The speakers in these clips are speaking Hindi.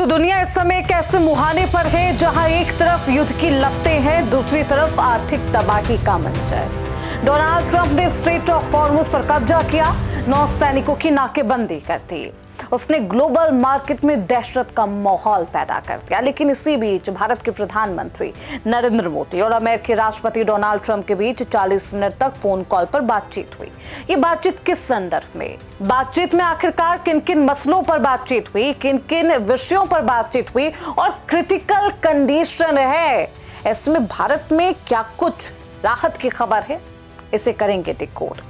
तो दुनिया इस समय एक ऐसे मुहाने पर है जहां एक तरफ युद्ध की लपटें हैं, दूसरी तरफ आर्थिक तबाही का मंजर। डोनाल्ड ट्रंप ने स्ट्रेट ऑफ हॉर्मुज पर कब्जा किया, 9 सैनिकों की नाकेबंदी कर दी। उसने ग्लोबल मार्केट में दहशत का माहौल पैदा कर दिया। लेकिन इसी बीच भारत के प्रधानमंत्री नरेंद्र मोदी और अमेरिकी राष्ट्रपति डोनाल्ड ट्रंप के बीच 40 मिनट तक फोन कॉल पर बातचीत हुई। ये बातचीत किस संदर्भ में? बातचीत में आखिरकार किन किन मसलों पर बातचीत हुई, किन किन विषयों पर बातचीत हुई और क्रिटिकल कंडीशन है, इसमें भारत में क्या कुछ राहत की खबर है, इसे करेंगे डिकोड।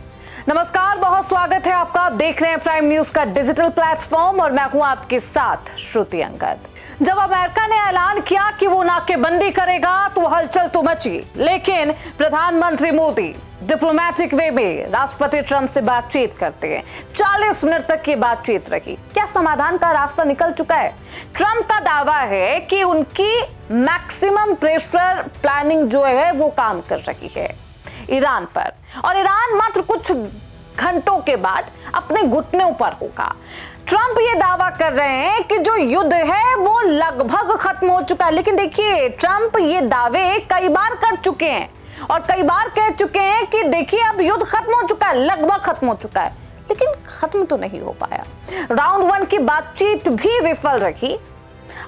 नमस्कार, बहुत स्वागत है आपका। आप देख रहे हैं प्राइम न्यूज का डिजिटल प्लेटफॉर्म और मैं हूं आपके साथ श्रुति अंगद। जब अमेरिका ने ऐलान किया कि वो नाकेबंदी करेगा तो हलचल तो मची, लेकिन प्रधानमंत्री मोदी डिप्लोमेटिक वे में राष्ट्रपति ट्रंप से बातचीत करते हैं। 40 मिनट तक की बातचीत रही। क्या समाधान का रास्ता निकल चुका है? ट्रंप का दावा है कि उनकी मैक्सिमम प्रेशर प्लानिंग जो है वो काम कर रही है ईरान पर, और ईरान मात्र कुछ घंटों के बाद अपने घुटनों पर होगा। ट्रंप ये दावा कर रहे हैं कि जो युद्ध है वो लगभग खत्म हो चुका है। लेकिन देखिए, ट्रंप ये दावे कई बार कर चुके हैं और कई बार कह चुके हैं कि देखिए अब युद्ध खत्म हो चुका है, लगभग खत्म हो चुका है, लेकिन खत्म तो नहीं हो पाया। राउंड 1 की बातचीत भी विफल रही।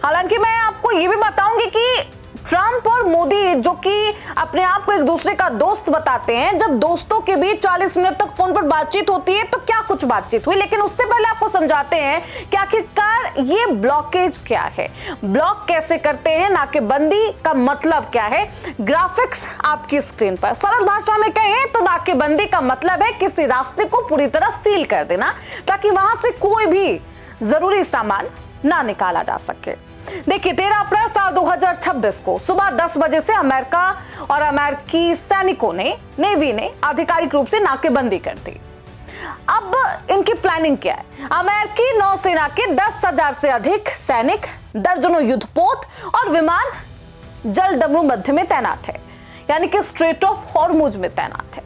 हालांकि मैं आपको ये भी बताऊंगी कि ट्रंप और मोदी जो कि अपने आप को एक दूसरे का दोस्त बताते हैं, जब दोस्तों के बीच 40 मिनट तक फोन पर बातचीत होती है तो क्या कुछ बातचीत हुई। लेकिन उससे पहले आपको समझाते हैं कि आखिरकार ये ब्लॉकेज क्या है, ब्लॉक कैसे करते हैं, नाकेबंदी का मतलब क्या है। ग्राफिक्स आपकी स्क्रीन पर। सरल भाषा में कहें तो नाकेबंदी का मतलब है किसी रास्ते को पूरी तरह सील कर देना ताकि वहां से कोई भी जरूरी सामान ना निकाला जा सके। देखिए, 13 अप्रैल साल 2026 को सुबह 10 बजे से अमेरिका और अमेरिकी सैनिकों ने, नेवी ने आधिकारिक रूप से नाकेबंदी कर दी। अब इनकी प्लानिंग क्या है? अमेरिकी नौसेना के 10,000 से अधिक सैनिक, दर्जनों युद्धपोत और विमान जल डमरू मध्य में तैनात है, यानी कि स्ट्रेट ऑफ हॉर्मुज में तैनात है।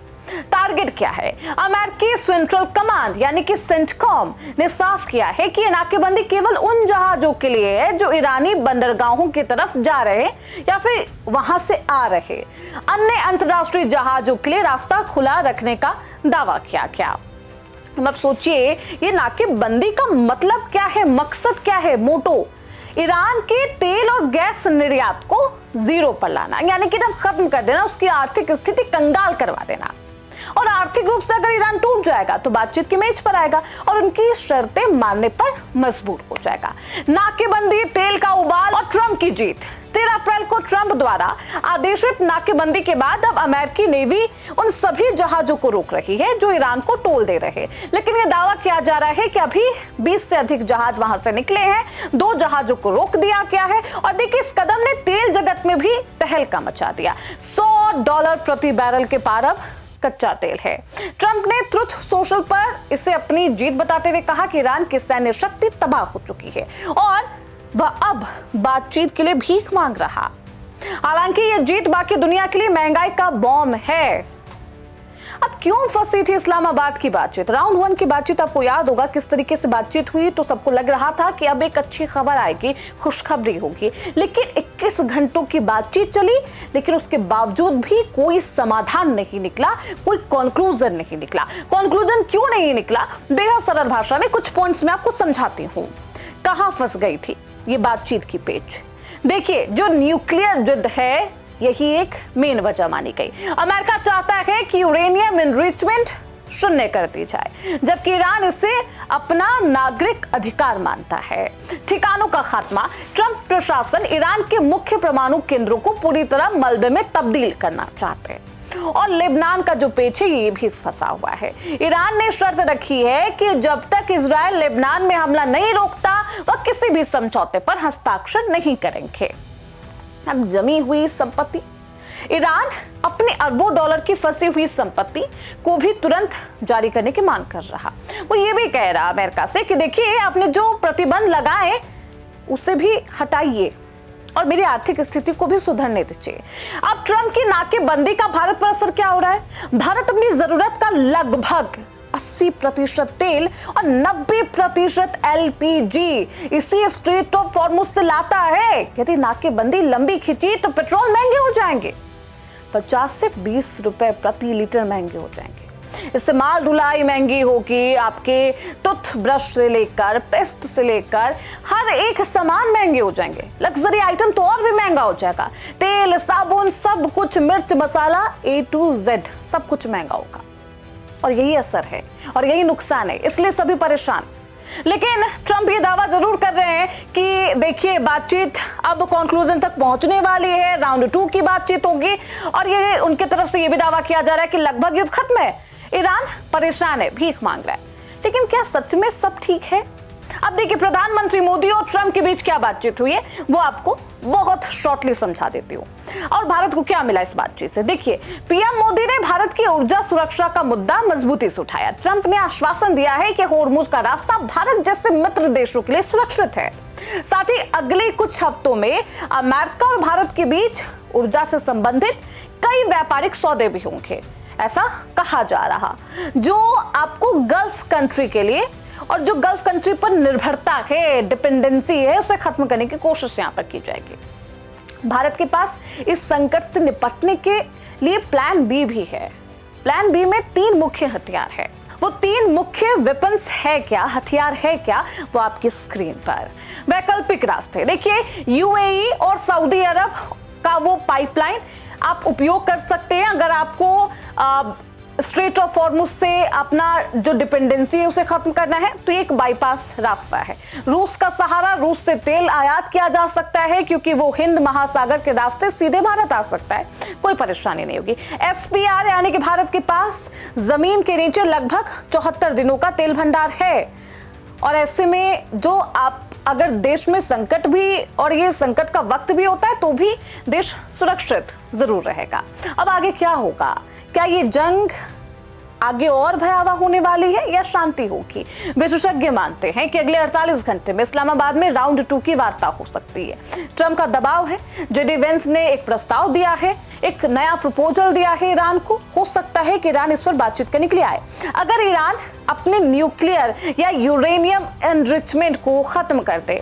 टारगेट क्या है? अमेरिकी सेंट्रल कमांड यानी कि सेंटकॉम ने साफ किया है कि ये नाकेबंदी केवल उन जहाजों के लिए है जो ईरानी बंदरगाहों की तरफ जा रहे या फिर वहां से आ रहे। अन्य अंतरराष्ट्रीय जहाजों के लिए रास्ता खुला रखने का दावा किया गया। अब सोचिए, ये नाकेबंदी का मतलब क्या है, मकसद क्या है, मोटो? ईरान के तेल और गैस निर्यात को जीरो पर लाना, यानी कि जब खत्म कर देना, उसकी आर्थिक स्थिति कंगाल करवा देना। और आर्थिक रूप से अगर ईरान टूट जाएगा तो बातचीत की मेज पर आएगा और उनकी शर्तें मानने पर मजबूर हो जाएगा। नाकेबंदी, तेल का उबाल और ट्रंप की जीत। 13 अप्रैल को ट्रंप द्वारा आदेशित नाकेबंदी के बाद अब अमेरिकी नेवी उन सभी जहाजों को रोक रही है जो ईरान को टोल दे रहे। लेकिन यह दावा किया जा रहा है कि अभी 20 से अधिक जहाज वहां से निकले हैं, 2 जहाजों को रोक दिया गया है। और देखिए, इस कदम ने तेल जगत में भी तहलका मचा दिया। $100 प्रति बैरल के पार अब कच्चा तेल है। ट्रंप ने ट्रुथ सोशल पर इसे अपनी जीत बताते हुए कहा कि ईरान की सैन्य शक्ति तबाह हो चुकी है और वह अब बातचीत के लिए भीख मांग रहा। हालांकि यह जीत बाकी दुनिया के लिए महंगाई का बॉम्ब है। अब क्यों फंसी थी इस्लामाबाद की बातचीत? राउंड 1 की बातचीत आपको याद होगा किस तरीके से बातचीत हुई, तो सबको लग रहा था कि अब एक अच्छी खबर आएगी, खुशखबरी होगी। लेकिन 21 घंटों की बातचीत चली, लेकिन उसके बावजूद भी कोई समाधान नहीं निकला, कोई कंक्लूजन नहीं निकला। कंक्लूजन क्यों नहीं निकला? बेहद सरल भाषा में कुछ पॉइंट्स में आपको समझाती हूं। कहां फंस गई थी ये बातचीत की पेच? देखिए, जो न्यूक्लियर युद्ध है यही एक मेन वजह मानी गई। अमेरिका चाहता है कि यूरेनियम एनरिचमेंट शून्य कर दी जाए, जबकि ईरान इसे अपना नागरिक अधिकार मानता है। ठिकानों का खात्मा। ट्रंप प्रशासन ईरान के मुख्य परमाणु केंद्रों को पूरी तरह मलबे में तब्दील करना चाहते हैं। और लेबनान का जो पेच है ये भी फंसा हुआ है। ईरान ने शर्त रखी है कि जब तक इजराइल लेबनान में हमला नहीं रोकता वह किसी भी समझौते पर हस्ताक्षर नहीं करेंगे। अब जमी हुई संपत्ति। ईरान अपने अरबों डॉलर की फंसी हुई संपत्ति को भी तुरंत जारी करने की मांग कर रहा। वो ये भी कह रहा अमेरिका से कि देखिए, आपने जो प्रतिबंध लगाए उसे भी हटाइए और मेरी आर्थिक स्थिति को भी सुधरने दीजिए। अब ट्रंप की नाकेबंदी का भारत पर असर क्या हो रहा है? भारत अपनी जरूरत का लगभग 80% तेल और 90% LPG इसी स्ट्रेट ऑफ हॉर्मुज से लाता है। यदि नाकेबंदी लंबी खिंची तो पेट्रोल महंगे हो जाएंगे, 50 से 20 रुपए प्रति लीटर महंगे हो जाएंगे। इससे माल ढुलाई महंगी होगी, आपके टूथब्रश से लेकर पेस्ट से लेकर हर एक सामान महंगे हो जाएंगे। लग्जरी आइटम तो और भी महंगा हो जाएगा। तेल, साबुन, सब कुछ, मिर्च, मसाला A to Z सब कुछ महंगा होगा। और यही असर है और यही नुकसान है, इसलिए सभी परेशान। लेकिन ट्रंप ये दावा जरूर कर रहे हैं कि देखिए बातचीत अब कंक्लूजन तक पहुंचने वाली है, राउंड 2 की बातचीत होगी। और ये उनके तरफ से ये भी दावा किया जा रहा है कि लगभग युद्ध खत्म है, ईरान परेशान है, भीख मांग रहा है। लेकिन क्या सच में सब ठीक है? अब देखिए प्रधानमंत्री मोदी और ट्रंप के बीच क्या बातचीत हुई है वो आपको बहुत शॉर्टली समझा देती हूँ। और भारत को क्या मिला इस बातचीत से, देखिए पीएम मोदी ने भारत की ऊर्जा सुरक्षा का मुद्दा मजबूती से उठाया। ट्रंप ने आश्वासन दिया है कि होर्मुज का रास्ता भारत जैसे मित्र देशों के लिए सुरक्षित है। साथ ही अगले कुछ हफ्तों में अमेरिका और भारत के बीच ऊर्जा से संबंधित कई व्यापारिक सौदे भी होंगे, ऐसा कहा जा रहा, जो आपको गल्फ कंट्री के लिए और जो गल्फ कंट्री पर निर्भरता है, डिपेंडेंसी है, उसे खत्म करने की कोशिश यहां पर की जाएगी। भारत के पास इस संकट से निपटने के लिए प्लान बी भी है। प्लान बी में 3 मुख्य हथियार है। वो 3 मुख्य वेपन्स है क्या, हथियार है क्या, वो आपकी स्क्रीन पर। वैकल्पिक रास्ते देखिए, यूएई और सऊदी अरब का वो पाइपलाइन आप उपयोग कर सकते हैं अगर आपको स्ट्रेट ऑफ हॉर्मुज से अपना जो डिपेंडेंसी है उसे खत्म करना है, तो एक बाईपास रास्ता है। रूस का सहारा, रूस से तेल आयात किया जा सकता है क्योंकि वो हिंद महासागर के रास्ते सीधे भारत आ सकता है, कोई परेशानी नहीं होगी। SPR यानी कि भारत के पास जमीन के नीचे लगभग 74 दिनों का तेल भंडार है। और ऐसे में जो आप अगर देश में संकट भी और ये संकट का वक्त भी होता है तो भी देश सुरक्षित जरूर रहेगा। अब आगे क्या होगा, क्या ये जंग आगे और भयावह होने वाली है या शांति होगी? विशेषज्ञ मानते हैं कि अगले 48 घंटे में इस्लामाबाद में राउंड 2 की वार्ता हो सकती है। ट्रंप का दबाव है, JD वेंस ने एक प्रस्ताव दिया है, एक नया प्रपोजल दिया है ईरान को। हो सकता है कि ईरान इस पर बातचीत करने के लिए आए। अगर ईरान अपने न्यूक्लियर या यूरेनियम एनरिचमेंट को खत्म कर दे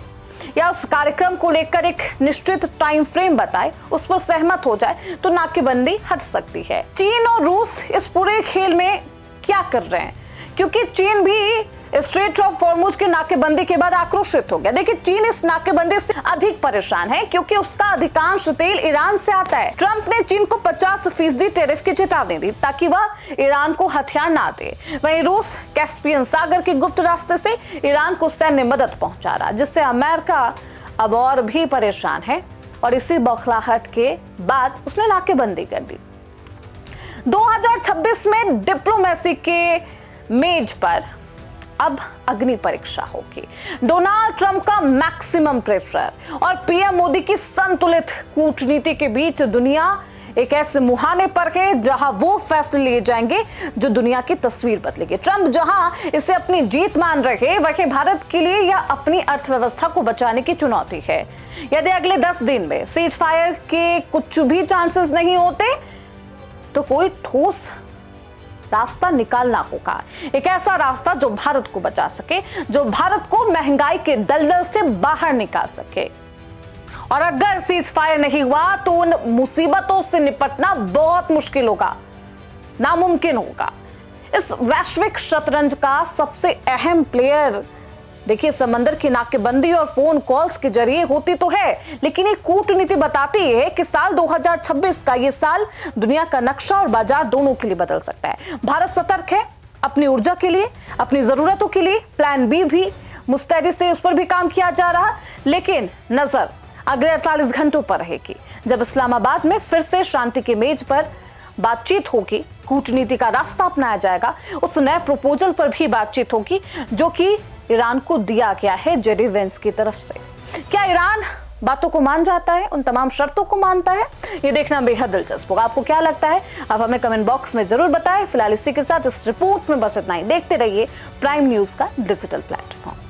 या उस कार्यक्रम को लेकर एक निश्चित टाइम फ्रेम बताए, उस पर सहमत हो जाए, तो नाकेबंदी हट सकती है। चीन और रूस इस पूरे खेल में क्या कर रहे हैं, क्योंकि चीन भी स्ट्रेट ऑफ हॉर्मुज के नाकेबंदी के बाद आक्रोशित हो गया। देखिए चीन इस नाकेबंदी से अधिक परेशान है क्योंकि उसका अधिकांश तेल ईरान से आता है। ट्रंप ने चीन को 50% टैरिफ की चेतावनी दी ताकि वह ईरान को हथियार ना दे। वहीं रूस कैस्पियन सागर के गुप्त रास्ते से ईरान को सैन्य मदद पहुंचा रहा, जिससे अमेरिका अब और भी परेशान है। और इसी बौखलाहट के बाद उसने नाकेबंदी कर दी। 2026 में डिप्लोमेसी के मेज पर अब अग्नि परीक्षा होगी। डोनाल्ड ट्रंप का मैक्सिमम प्रेशर और पीएम मोदी की संतुलित कूटनीति के बीच दुनिया एक ऐसे मुहाने पर है जहां वो फैसले लिए जाएंगे जो दुनिया की तस्वीर बदलेंगे। ट्रंप जहां इसे अपनी जीत मान रहे, वही भारत के लिए यह अपनी अर्थव्यवस्था को बचाने की चुनौती है। यदि अगले 10 दिन में सीज फायर के कुछ भी चांसेस नहीं होते तो कोई ठोस रास्ता निकालना होगा, एक ऐसा रास्ता जो भारत को बचा सके, जो भारत को महंगाई के दलदल से बाहर निकाल सके। और अगर सीज फायर नहीं हुआ तो उन मुसीबतों से निपटना बहुत मुश्किल होगा, नामुमकिन होगा। इस वैश्विक शतरंज का सबसे अहम प्लेयर देखिए समंदर की नाकेबंदी और फोन कॉल्स के जरिए होती तो है, लेकिन ये कूटनीति बताती है कि साल 2026 का ये साल दुनिया का नक्शा और बाजार दोनों के लिए बदल सकता है। भारत सतर्क है अपनी ऊर्जा के लिए, अपनी जरूरतों के लिए। प्लान बी भी मुस्तैदी से उस पर भी काम किया जा रहा, लेकिन नजर अगले 48 घंटों पर रहेगी जब इस्लामाबाद में फिर से शांति के मेज पर बातचीत होगी, कूटनीति का रास्ता अपनाया जाएगा। उस नए प्रपोजल पर भी बातचीत होगी जो कि ईरान को दिया गया है JD वेंस की तरफ से। क्या ईरान बातों को मान जाता है, उन तमाम शर्तों को मानता है? ये देखना बेहद दिलचस्प होगा। आपको क्या लगता है आप हमें कमेंट बॉक्स में जरूर बताएं। फिलहाल इसी के साथ इस रिपोर्ट में बस इतना ही। देखते रहिए प्राइम न्यूज का डिजिटल प्लेटफॉर्म।